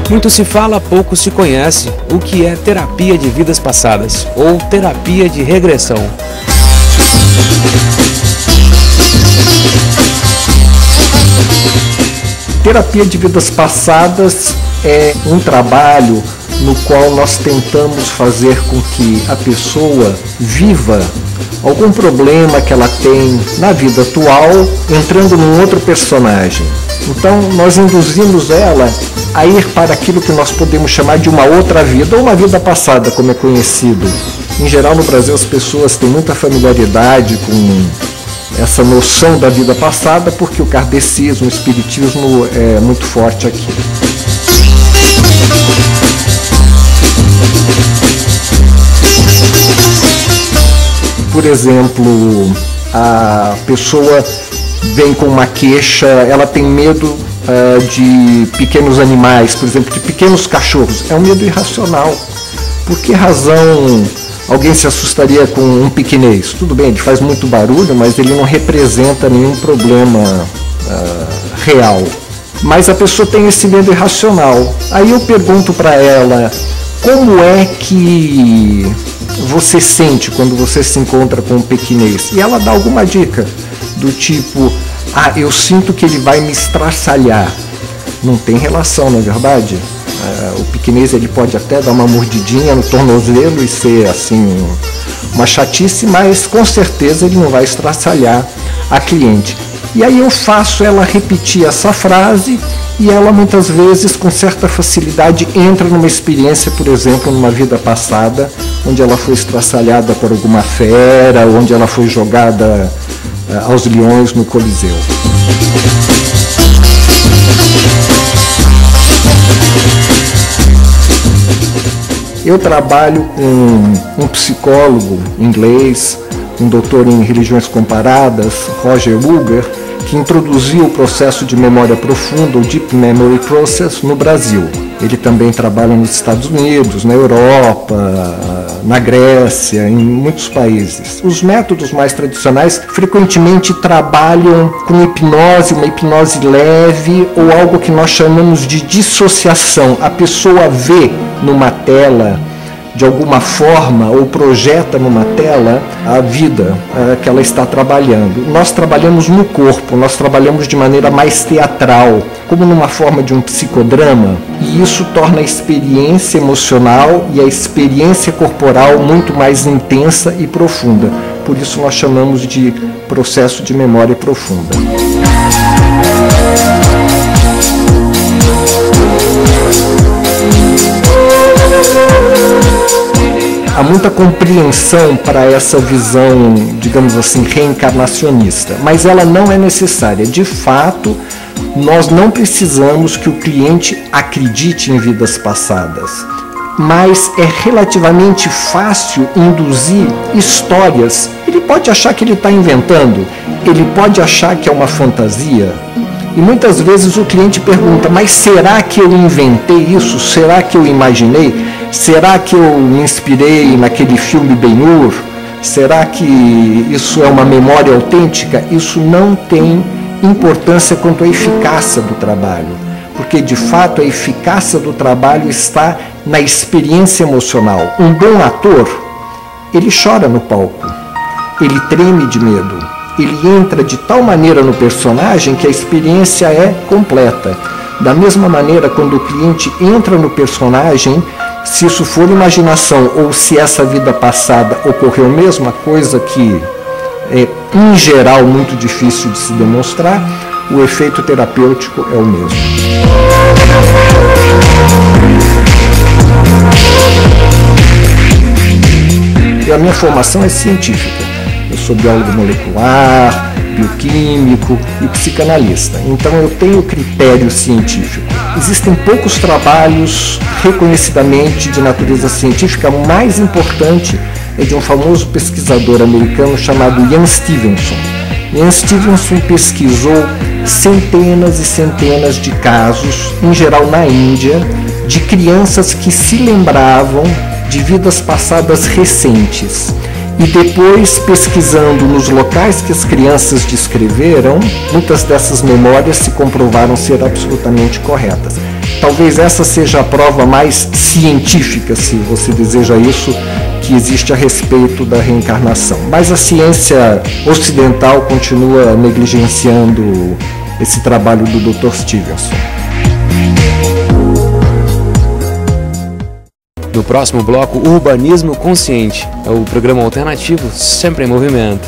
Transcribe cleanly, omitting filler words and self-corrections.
Muito se fala, pouco se conhece o que é terapia de vidas passadas ou terapia de regressão. Terapia de vidas passadas é um trabalho no qual nós tentamos fazer com que a pessoa viva algum problema que ela tem na vida atual, entrando num outro personagem. Então, nós induzimos ela a ir para aquilo que nós podemos chamar de uma outra vida, ou uma vida passada, como é conhecido. Em geral, no Brasil, as pessoas têm muita familiaridade com essa noção da vida passada, porque o kardecismo, o espiritismo é muito forte aqui. Por exemplo, a pessoa vem com uma queixa, ela tem medo de pequenos animais, por exemplo, de pequenos cachorros. É um medo irracional. Por que razão alguém se assustaria com um piquinês? Tudo bem, ele faz muito barulho, mas ele não representa nenhum problema real. Mas a pessoa tem esse medo irracional. Aí eu pergunto para ela, como é que você sente quando você se encontra com um pequinês? E ela dá alguma dica, do tipo, eu sinto que ele vai me estraçalhar. Não tem relação, não é verdade? O pequinês ele pode até dar uma mordidinha no tornozelo e ser assim uma chatice, mas com certeza ele não vai estraçalhar a cliente. E aí eu faço ela repetir essa frase e ela muitas vezes com certa facilidade entra numa experiência, por exemplo, numa vida passada, onde ela foi estraçalhada por alguma fera, onde ela foi jogada aos leões no Coliseu. Eu trabalho com um psicólogo inglês, um doutor em religiões comparadas, Roger Wilger, que introduziu o processo de memória profunda, o Deep Memory Process, no Brasil. Ele também trabalha nos Estados Unidos, na Europa, na Grécia, em muitos países. Os métodos mais tradicionais frequentemente trabalham com hipnose, uma hipnose leve ou algo que nós chamamos de dissociação. A pessoa vê numa tela, de alguma forma, ou projeta numa tela a vida que ela está trabalhando. Nós trabalhamos no corpo, nós trabalhamos de maneira mais teatral, como numa forma de um psicodrama, e isso torna a experiência emocional e a experiência corporal muito mais intensa e profunda. Por isso nós chamamos de processo de memória profunda. Há muita compreensão para essa visão, digamos assim, reencarnacionista, mas ela não é necessária. De fato, nós não precisamos que o cliente acredite em vidas passadas, mas é relativamente fácil induzir histórias. Ele pode achar que ele está inventando, ele pode achar que é uma fantasia, e muitas vezes o cliente pergunta, mas será que eu inventei isso? Será que eu imaginei? Será que eu me inspirei naquele filme Ben-Hur? Será que isso é uma memória autêntica? Isso não tem importância quanto à eficácia do trabalho, porque de fato a eficácia do trabalho está na experiência emocional. Um bom ator, ele chora no palco, ele treme de medo, ele entra de tal maneira no personagem que a experiência é completa. Da mesma maneira, quando o cliente entra no personagem, se isso for imaginação ou se essa vida passada ocorreu mesmo, a coisa que é, em geral, muito difícil de se demonstrar, o efeito terapêutico é o mesmo. E a minha formação é científica. Eu sou biólogo molecular, bioquímico e psicanalista. Então eu tenho critério científico. Existem poucos trabalhos reconhecidamente de natureza científica. O mais importante é de um famoso pesquisador americano chamado Ian Stevenson. Ian Stevenson pesquisou centenas e centenas de casos, em geral na Índia, de crianças que se lembravam de vidas passadas recentes. E depois, pesquisando nos locais que as crianças descreveram, muitas dessas memórias se comprovaram ser absolutamente corretas. Talvez essa seja a prova mais científica, se você deseja isso, que existe a respeito da reencarnação. Mas a ciência ocidental continua negligenciando esse trabalho do Dr. Stevenson. No próximo bloco, Urbanismo Consciente, é o programa alternativo sempre em movimento.